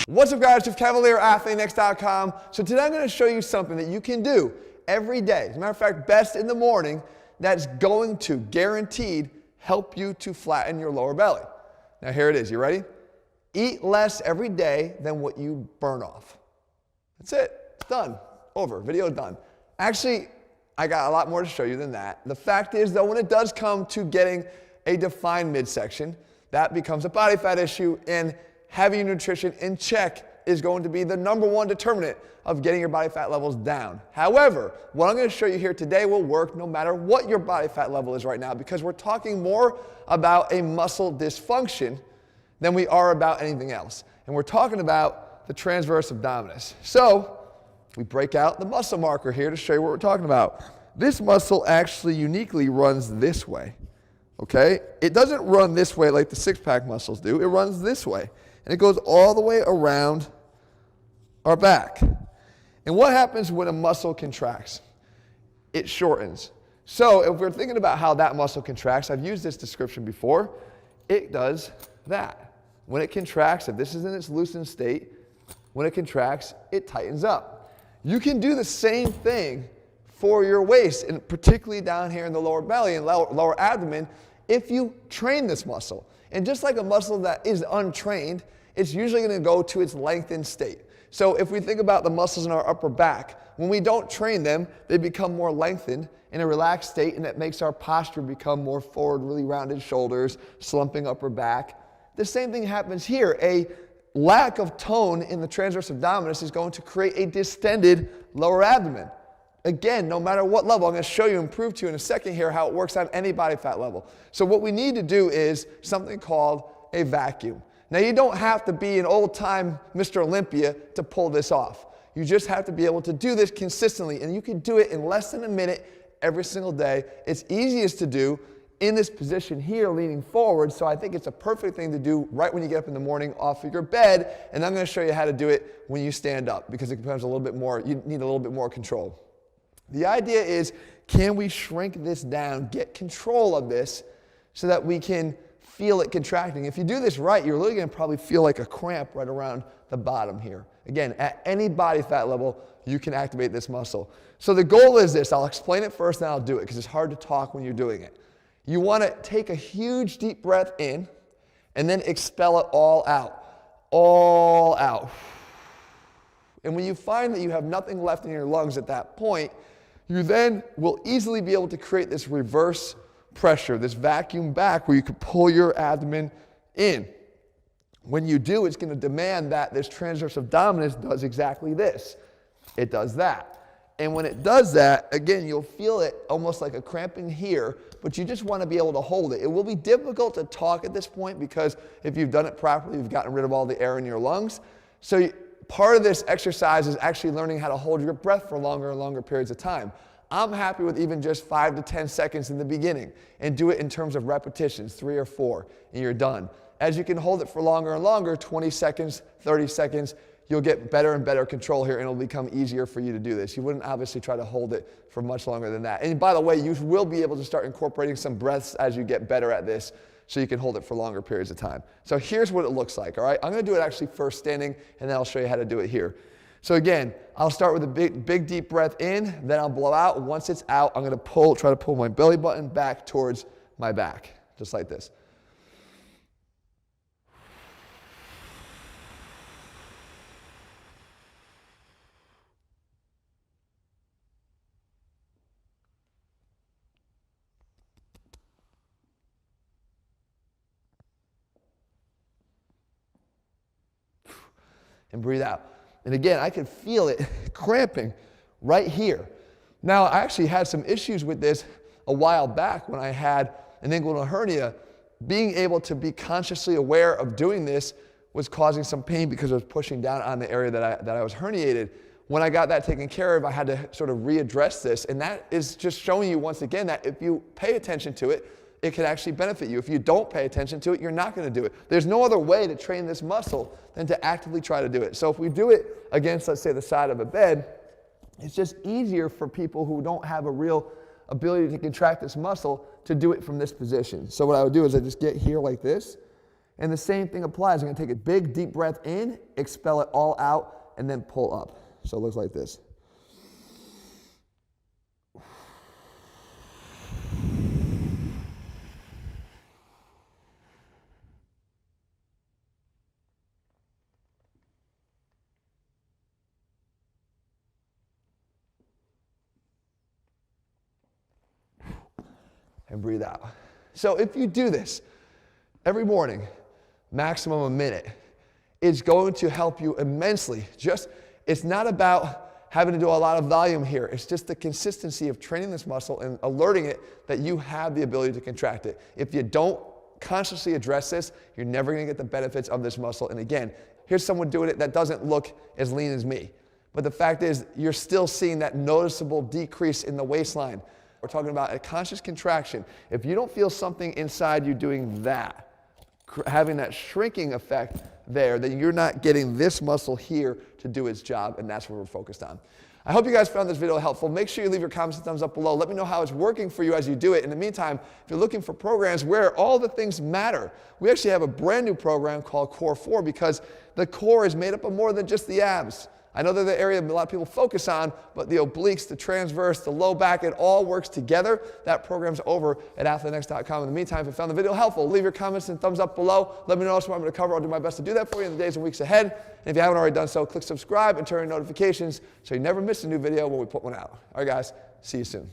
What's up, guys? Jeff Cavaliere, AthleanX.com. So today I'm going to show you something that you can do every day. As a matter of fact, best in the morning, that's going to guaranteed help you to flatten your lower belly. Now here it is. You ready? Eat less every day than what you burn off. That's it. It's done. Over. Video done. Actually, I got a lot more to show you than that. The fact is, though, when it does come to getting a defined midsection, that becomes a body fat issue, and having your nutrition in check is going to be the #1 determinant of getting your body fat levels down. However, what I'm going to show you here today will work no matter what your body fat level is right now, because we're talking more about a muscle dysfunction than we are about anything else. And we're talking about the transverse abdominis. So we break out the muscle marker here to show you what we're talking about. This muscle actually uniquely runs this way. Okay? It doesn't run this way like the six-pack muscles do. It runs this way. And it goes all the way around our back. And what happens when a muscle contracts? It shortens. So if we're thinking about how that muscle contracts, I've used this description before, it does that. When it contracts, if this is in its loosened state, when it contracts, it tightens up. You can do the same thing for your waist, and particularly down here in the lower belly and lower abdomen, if you train this muscle. And just like a muscle that is untrained, it's usually going to go to its lengthened state. So if we think about the muscles in our upper back, when we don't train them, they become more lengthened in a relaxed state, and it makes our posture become more forward, really rounded shoulders, slumping upper back. The same thing happens here. A lack of tone in the transverse abdominis is going to create a distended lower abdomen. Again, no matter what level, I'm going to show you and prove to you in a second here how it works on any body fat level. So what we need to do is something called a vacuum. Now, you don't have to be an old-time Mr. Olympia to pull this off. You just have to be able to do this consistently, and you can do it in less than a minute every single day. It's easiest to do in this position here, leaning forward, so I think it's a perfect thing to do right when you get up in the morning off of your bed, and I'm going to show you how to do it when you stand up, because it becomes a little bit more, you need a little bit more control. The idea is, can we shrink this down, get control of this so that we can feel it contracting? If you do this right, you're really going to probably feel like a cramp right around the bottom here. Again, at any body fat level, you can activate this muscle. So the goal is this. I'll explain it first, then I'll do it, because it's hard to talk when you're doing it. You want to take a huge deep breath in and then expel it all out. All out. And when you find that you have nothing left in your lungs at that point, you then will easily be able to create this reverse pressure, this vacuum back where you can pull your abdomen in. When you do, it's going to demand that this transverse abdominis does exactly this. It does that. And when it does that, again, you'll feel it almost like a cramping here, but you just want to be able to hold it. It will be difficult to talk at this point, because if you've done it properly, you've gotten rid of all the air in your lungs. So part of this exercise is actually learning how to hold your breath for longer and longer periods of time. I'm happy with even just 5 to 10 seconds in the beginning, and do it in terms of repetitions, 3 or 4, and you're done. As you can hold it for longer and longer, 20 seconds, 30 seconds, you'll get better and better control here, and it'll become easier for you to do this. You wouldn't obviously try to hold it for much longer than that. And by the way, you will be able to start incorporating some breaths as you get better at this, so you can hold it for longer periods of time. So here's what it looks like, all right? I'm going to do it actually first standing, and then I'll show you how to do it here. So again, I'll start with a big deep breath in, then I'll blow out. Once it's out, I'm going to try to pull my belly button back towards my back, just like this. And breathe out. And again, I can feel it cramping right here. Now, I actually had some issues with this a while back when I had an inguinal hernia. Being able to be consciously aware of doing this was causing some pain, because I was pushing down on the area that I was herniated. When I got that taken care of, I had to sort of readdress this. And that is just showing you once again that if you pay attention to it, it can actually benefit you. If you don't pay attention to it, you're not going to do it. There's no other way to train this muscle than to actively try to do it. So if we do it against, let's say, the side of a bed, it's just easier for people who don't have a real ability to contract this muscle to do it from this position. So what I would do is I just get here like this, And the same thing applies. I'm going to take a big, deep breath in, expel it all out, and then pull up. So it looks like this. And breathe out. So if you do this every morning, maximum a minute, it's going to help you immensely. It's not about having to do a lot of volume here. It's just the consistency of training this muscle and alerting it that you have the ability to contract it. If you don't consciously address this, you're never going to get the benefits of this muscle. And again, here's someone doing it that doesn't look as lean as me. But the fact is, you're still seeing that noticeable decrease in the waistline. We're talking about a conscious contraction. If you don't feel something inside you doing that, having that shrinking effect there, then you're not getting this muscle here to do its job, and that's what we're focused on. I hope you guys found this video helpful. Make sure you leave your comments and thumbs up below. Let me know how it's working for you as you do it. In the meantime, if you're looking for programs where all the things matter, we actually have a brand new program called Core 4 because the core is made up of more than just the abs. I know they're the area a lot of people focus on, but the obliques, the transverse, the low back, it all works together. That program's over at athleanx.com. In the meantime, if you found the video helpful, leave your comments and thumbs up below. Let me know what you want me to cover. I'll do my best to do that for you in the days and weeks ahead. And if you haven't already done so, click subscribe and turn on notifications so you never miss a new video when we put one out. All right, guys, see you soon.